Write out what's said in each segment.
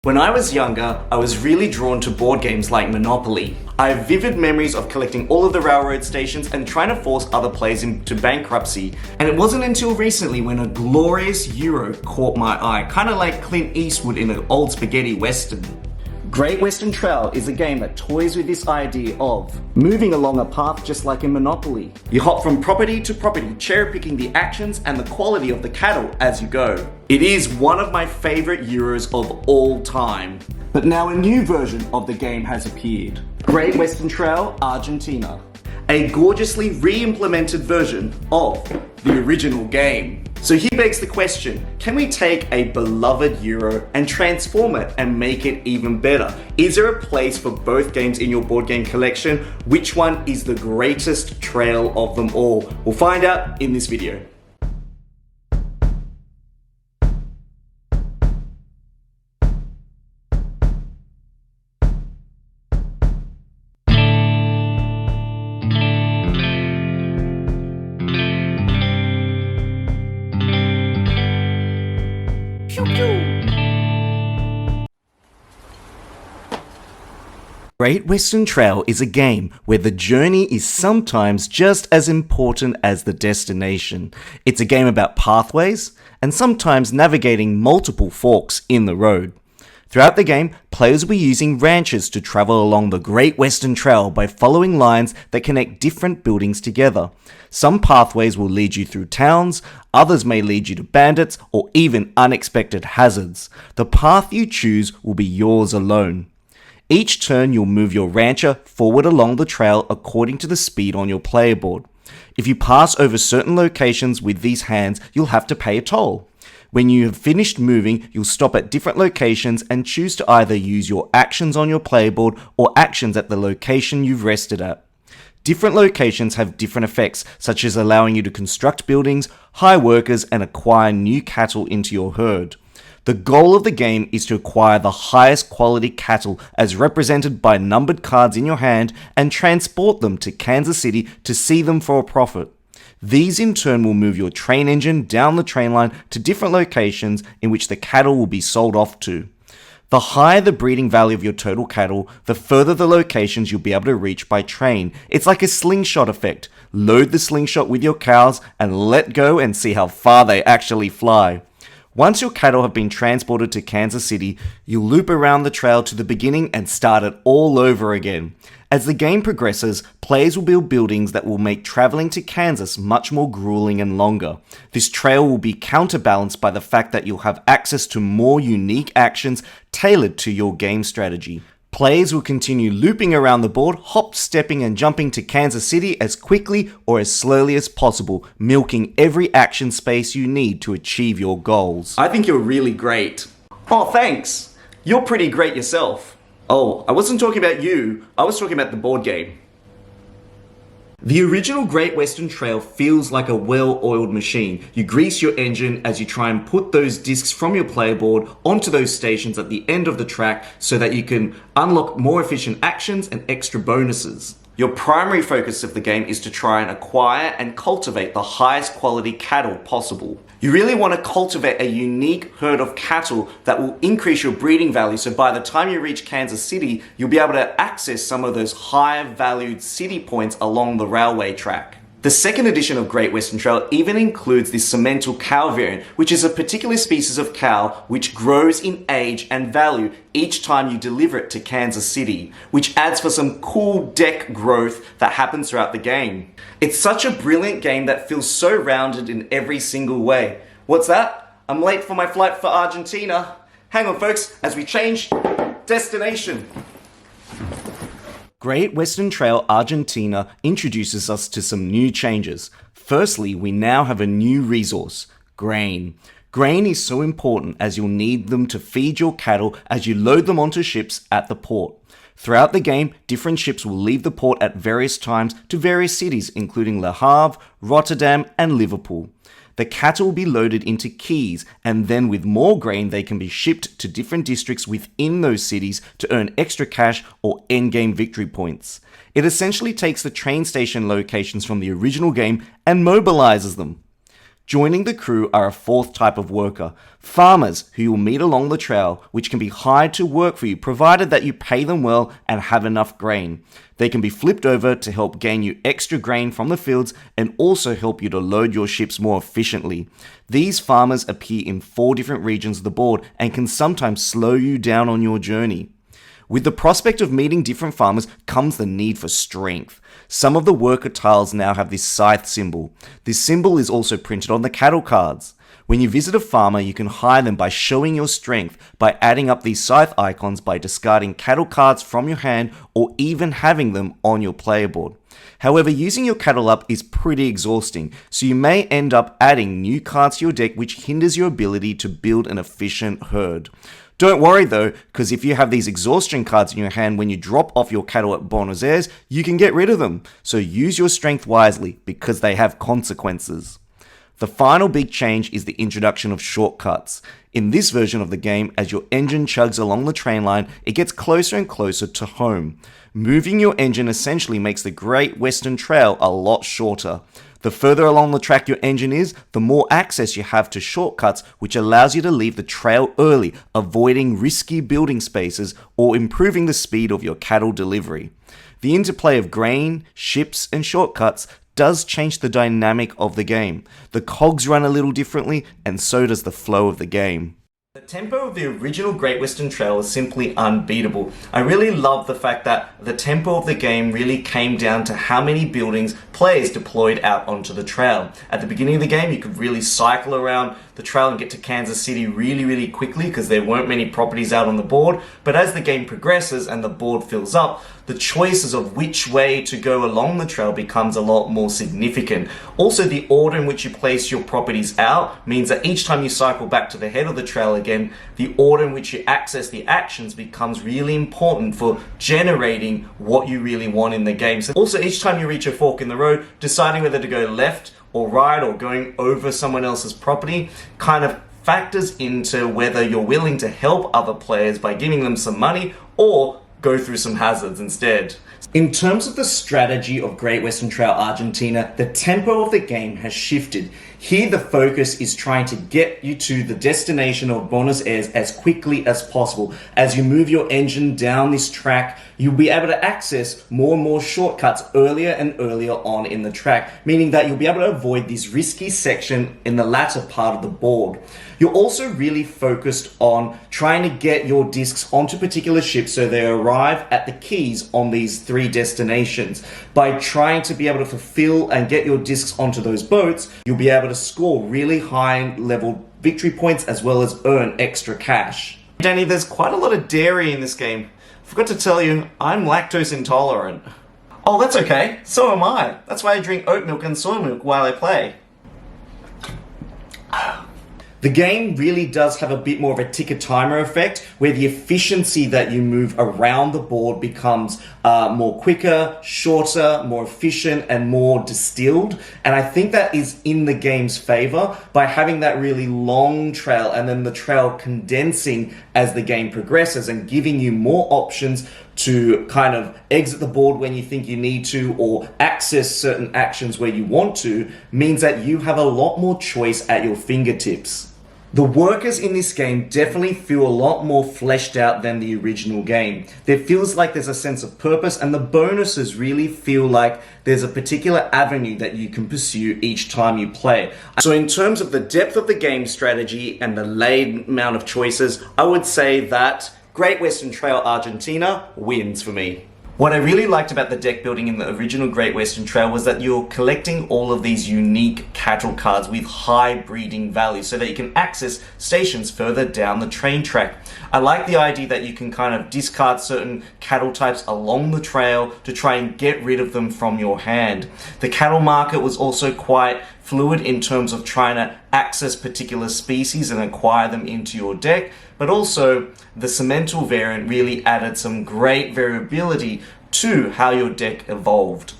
When I was younger, I was really drawn to board games like Monopoly. I have vivid memories of collecting all of the railroad stations and trying to force other players into bankruptcy. And it wasn't until recently when a glorious Euro caught my eye, kind of like Clint Eastwood in an old spaghetti western. Great Western Trail is a game that toys with this idea of moving along a path just like in Monopoly. You hop from property to property, cherry-picking the actions and the quality of the cattle as you go. It is one of my favorite Euros of all time. But now a new version of the game has appeared. Great Western Trail Argentina. A gorgeously re-implemented version of the original game. So here begs the question, can we take a beloved Euro and transform it and make it even better? Is there a place for both games in your board game collection? Which one is the greatest trail of them all? We'll find out in this video. Great Western Trail is a game where the journey is sometimes just as important as the destination. It's a game about pathways and sometimes navigating multiple forks in the road. Throughout the game, players will be using ranches to travel along the Great Western Trail by following lines that connect different buildings together. Some pathways will lead you through towns, others may lead you to bandits or even unexpected hazards. The path you choose will be yours alone. Each turn you'll move your rancher forward along the trail according to the speed on your player board. If you pass over certain locations with these hands, you'll have to pay a toll. When you have finished moving, you'll stop at different locations and choose to either use your actions on your player board or actions at the location you've rested at. Different locations have different effects, such as allowing you to construct buildings, hire workers, and acquire new cattle into your herd. The goal of the game is to acquire the highest quality cattle as represented by numbered cards in your hand and transport them to Kansas City to see them for a profit. These in turn will move your train engine down the train line to different locations in which the cattle will be sold off to. The higher the breeding value of your total cattle, the further the locations you'll be able to reach by train. It's like a slingshot effect. Load the slingshot with your cows and let go and see how far they actually fly. Once your cattle have been transported to Kansas City, you'll loop around the trail to the beginning and start it all over again. As the game progresses, players will build buildings that will make traveling to Kansas much more grueling and longer. This trail will be counterbalanced by the fact that you'll have access to more unique actions tailored to your game strategy. Players will continue looping around the board, hop, stepping and jumping to Kansas City as quickly or as slowly as possible, milking every action space you need to achieve your goals. I think you're really great. Oh, thanks. You're pretty great yourself. Oh, I wasn't talking about you, I was talking about the board game. The original Great Western Trail feels like a well-oiled machine. You grease your engine as you try and put those discs from your player board onto those stations at the end of the track so that you can unlock more efficient actions and extra bonuses. Your primary focus of the game is to try and acquire and cultivate the highest quality cattle possible. You really want to cultivate a unique herd of cattle that will increase your breeding value, so by the time you reach Kansas City, you'll be able to access some of those higher valued city points along the railway track. The second edition of Great Western Trail even includes the cemental cow variant, which is a particular species of cow which grows in age and value each time you deliver it to Kansas City, which adds for some cool deck growth that happens throughout the game. It's such a brilliant game that feels so rounded in every single way. What's that? I'm late for my flight for Argentina. Hang on folks, as we change destination. Great Western Trail Argentina introduces us to some new changes. Firstly, we now have a new resource, grain. Grain is so important as you'll need them to feed your cattle as you load them onto ships at the port. Throughout the game, different ships will leave the port at various times to various cities including Le Havre, Rotterdam and Liverpool. The cattle will be loaded into keys, and then with more grain they can be shipped to different districts within those cities to earn extra cash or endgame victory points. It essentially takes the train station locations from the original game and mobilizes them. Joining the crew are a fourth type of worker, farmers who you'll meet along the trail, which can be hired to work for you provided that you pay them well and have enough grain. They can be flipped over to help gain you extra grain from the fields and also help you to load your ships more efficiently. These farmers appear in 4 different regions of the board and can sometimes slow you down on your journey. With the prospect of meeting different farmers comes the need for strength. Some of the worker tiles now have this scythe symbol. This symbol is also printed on the cattle cards. When you visit a farmer, you can hire them by showing your strength by adding up these scythe icons by discarding cattle cards from your hand or even having them on your player board. However, using your cattle up is pretty exhausting, so you may end up adding new cards to your deck which hinders your ability to build an efficient herd. Don't worry though, because if you have these exhaustion cards in your hand when you drop off your cattle at Buenos Aires, you can get rid of them. So use your strength wisely, because they have consequences. The final big change is the introduction of shortcuts. In this version of the game, as your engine chugs along the train line, it gets closer and closer to home. Moving your engine essentially makes the Great Western Trail a lot shorter. The further along the track your engine is, the more access you have to shortcuts, which allows you to leave the trail early, avoiding risky building spaces or improving the speed of your cattle delivery. The interplay of grain, ships, and shortcuts does change the dynamic of the game. The cogs run a little differently, and so does the flow of the game. The tempo of the original Great Western Trail is simply unbeatable. I really love the fact that the tempo of the game really came down to how many buildings players deployed out onto the trail. At the beginning of the game, you could really cycle around the trail and get to Kansas City really quickly because there weren't many properties out on the board. But as the game progresses and the board fills up, the choices of which way to go along the trail becomes a lot more significant. Also, the order in which you place your properties out means that each time you cycle back to the head of the trail again, the order in which you access the actions becomes really important for generating what you really want in the game. So also, each time you reach a fork in the road, deciding whether to go left or right or going over someone else's property kind of factors into whether you're willing to help other players by giving them some money or go through some hazards instead. In terms of the strategy of Great Western Trail Argentina, the tempo of the game has shifted. Here the focus is trying to get you to the destination of Buenos Aires as quickly as possible. As you move your engine down this track, you'll be able to access more and more shortcuts earlier and earlier on in the track, meaning that you'll be able to avoid this risky section in the latter part of the board. You're also really focused on trying to get your discs onto particular ships so they arrive at the keys on these 3 destinations. By trying to be able to fulfill and get your discs onto those boats, you'll be able to score really high level victory points as well as earn extra cash. Danny, there's quite a lot of dairy in this game. Forgot to tell you, I'm lactose intolerant. Oh, that's okay. So am I. That's why I drink oat milk and soy milk while I play. The game really does have a bit more of a ticker timer effect where the efficiency that you move around the board becomes more quicker, shorter, more efficient, and more distilled. And I think that is in the game's favor by having that really long trail and then the trail condensing as the game progresses and giving you more options to kind of exit the board when you think you need to or access certain actions where you want to, means that you have a lot more choice at your fingertips. The workers in this game definitely feel a lot more fleshed out than the original game. There feels like there's a sense of purpose, and the bonuses really feel like there's a particular avenue that you can pursue each time you play. So in terms of the depth of the game strategy and the laid amount of choices, I would say that Great Western Trail Argentina wins for me. What I really liked about the deck building in the original Great Western Trail was that you're collecting all of these unique cattle cards with high breeding value so that you can access stations further down the train track. I like the idea that you can kind of discard certain cattle types along the trail to try and get rid of them from your hand. The cattle market was also quite fluid in terms of trying to access particular species and acquire them into your deck, but also the Cemental variant really added some great variability to how your deck evolved.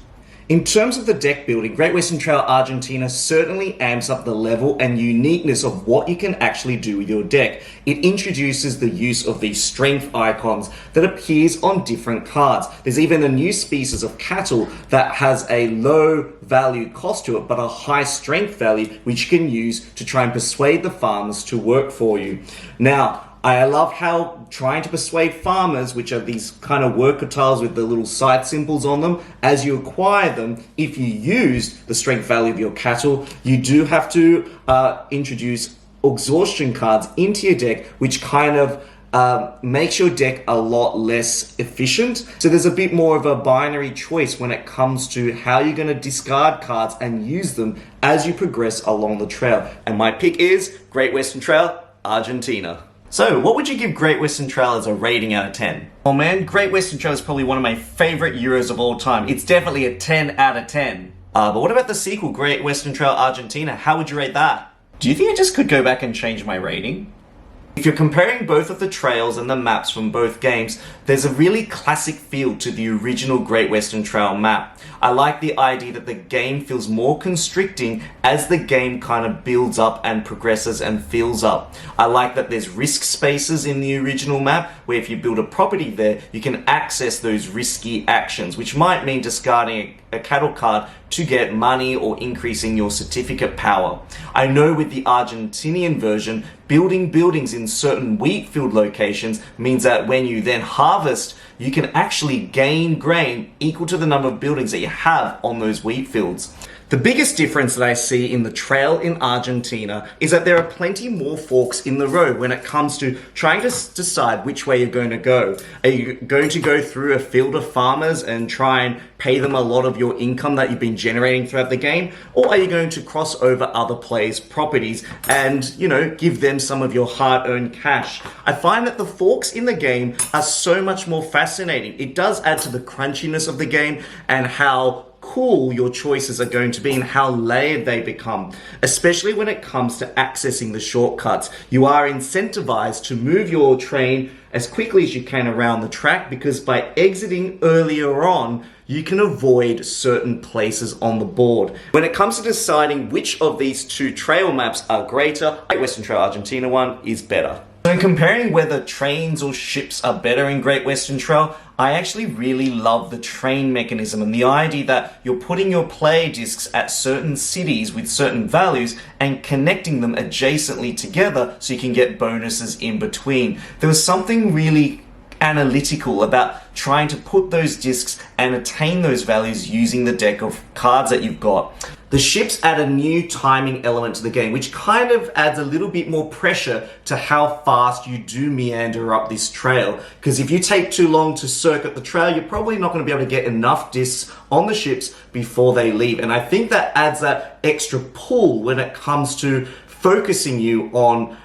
In terms of the deck building, Great Western Trail Argentina certainly amps up the level and uniqueness of what you can actually do with your deck. It introduces the use of these strength icons that appears on different cards. There's even a new species of cattle that has a low value cost to it, but a high strength value, which you can use to try and persuade the farmers to work for you. Now, I love how trying to persuade farmers, which are these kind of worker tiles with the little side symbols on them, as you acquire them, if you use the strength value of your cattle, you do have to introduce exhaustion cards into your deck, which kind of makes your deck a lot less efficient. So there's a bit more of a binary choice when it comes to how you're going to discard cards and use them as you progress along the trail. And my pick is Great Western Trail, Argentina. So, what would you give Great Western Trail as a rating out of 10? Oh man, Great Western Trail is probably one of my favorite Euros of all time. It's definitely a 10 out of 10. But what about the sequel, Great Western Trail Argentina? How would you rate that? Do you think I just could go back and change my rating? If you're comparing both of the trails and the maps from both games, there's a really classic feel to the original Great Western Trail map. I like the idea that the game feels more constricting as the game kind of builds up and progresses and fills up. I like that there's risk spaces in the original map, where if you build a property there, you can access those risky actions, which might mean discarding a cattle card to get money or increasing your certificate power. I know with the Argentinian version, building buildings in certain wheat field locations means that when you then harvest, you can actually gain grain equal to the number of buildings that you have on those wheat fields. The biggest difference that I see in the trail in Argentina is that there are plenty more forks in the road when it comes to trying to decide which way you're going to go. Are you going to go through a field of farmers and try and pay them a lot of your income that you've been generating throughout the game? Or are you going to cross over other players' properties and, give them some of your hard-earned cash? I find that the forks in the game are so much more fascinating. It does add to the crunchiness of the game and how cool your choices are going to be and how layered they become, especially when it comes to accessing the shortcuts. You are incentivized to move your train as quickly as you can around the track, because by exiting earlier on, you can avoid certain places on the board. When it comes to deciding which of these two trail maps are greater, Great Western Trail Argentina one is better. So in comparing whether trains or ships are better in Great Western Trail, I actually really love the train mechanism and the idea that you're putting your play discs at certain cities with certain values and connecting them adjacently together so you can get bonuses in between. There was something really analytical about trying to put those discs and attain those values using the deck of cards that you've got. The ships add a new timing element to the game, which kind of adds a little bit more pressure to how fast you do meander up this trail. Because if you take too long to circuit the trail, you're probably not going to be able to get enough discs on the ships before they leave. And I think that adds that extra pull when it comes to focusing you on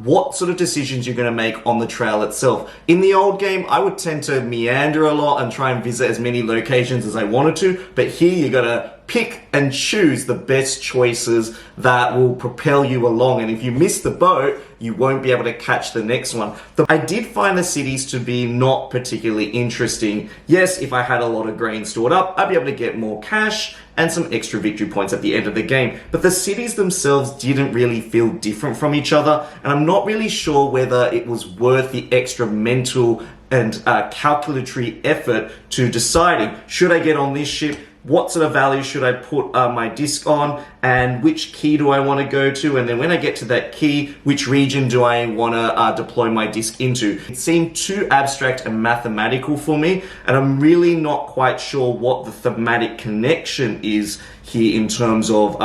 what sort of decisions you're going to make on the trail itself. In the old game, I would tend to meander a lot and try and visit as many locations as I wanted to, but here you got to pick and choose the best choices that will propel you along, and if you miss the boat, you won't be able to catch the next one. I did find the cities to be not particularly interesting. Yes, if I had a lot of grain stored up, I'd be able to get more cash and some extra victory points at the end of the game. But the cities themselves didn't really feel different from each other, and I'm not really sure whether it was worth the extra mental and calculatory effort to deciding, should I get on this ship? What sort of value should I put my disc on, and which key do I want to go to, and then when I get to that key, which region do I want to deploy my disc into? It seemed too abstract and mathematical for me, and I'm really not quite sure what the thematic connection is here in terms of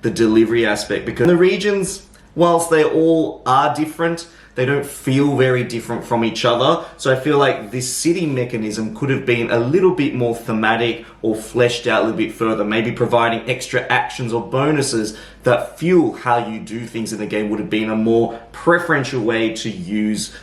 the delivery aspect, because the regions, whilst they all are different, they don't feel very different from each other. So I feel like this city mechanism could have been a little bit more thematic or fleshed out a little bit further. Maybe providing extra actions or bonuses that fuel how you do things in the game would have been a more preferential way to use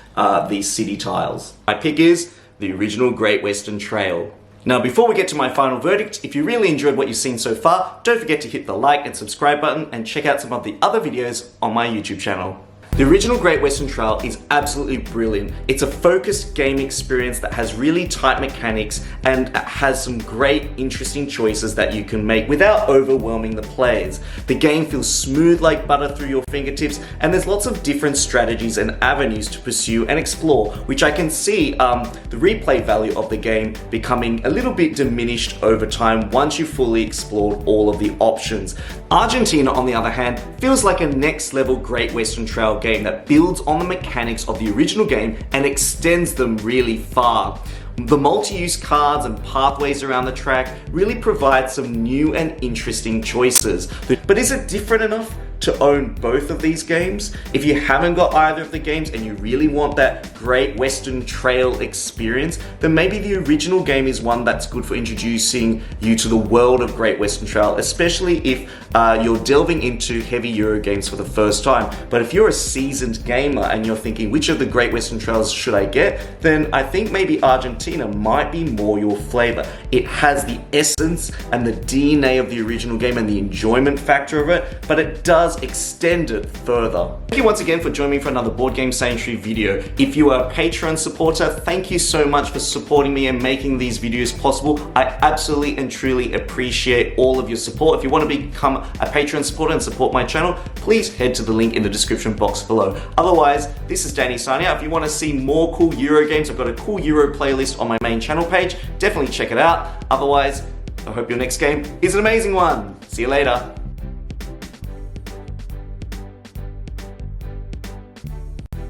these city tiles. My pick is the original Great Western Trail. Now, before we get to my final verdict, if you really enjoyed what you've seen so far, don't forget to hit the like and subscribe button and check out some of the other videos on my YouTube channel. The original Great Western Trail is absolutely brilliant. It's a focused game experience that has really tight mechanics and has some great, interesting choices that you can make without overwhelming the players. The game feels smooth like butter through your fingertips, and there's lots of different strategies and avenues to pursue and explore, which I can see the replay value of the game becoming a little bit diminished over time once you've fully explored all of the options. Argentina, on the other hand, feels like a next level Great Western Trail game that builds on the mechanics of the original game and extends them really far. The multi-use cards and pathways around the track really provide some new and interesting choices. But is it different enough to own both of these games? If you haven't got either of the games and you really want that Great Western Trail experience, then maybe the original game is one that's good for introducing you to the world of Great Western Trail, especially if you're delving into heavy Euro games for the first time. But if you're a seasoned gamer and you're thinking, which of the Great Western Trails should I get? Then I think maybe Argentina might be more your flavor. It has the essence and the DNA of the original game and the enjoyment factor of it, but it does extend it further. Thank you once again for joining me for another Board Game Sanctuary video. If you are a Patreon supporter, thank you so much for supporting me and making these videos possible. I absolutely and truly appreciate all of your support. If you want to become a Patreon supporter and support my channel, please head to the link in the description box below. Otherwise, this is Danny signing out. If you want to see more cool Euro games, I've got a cool Euro playlist on my main channel page. Definitely check it out. Otherwise, I hope your next game is an amazing one. See you later.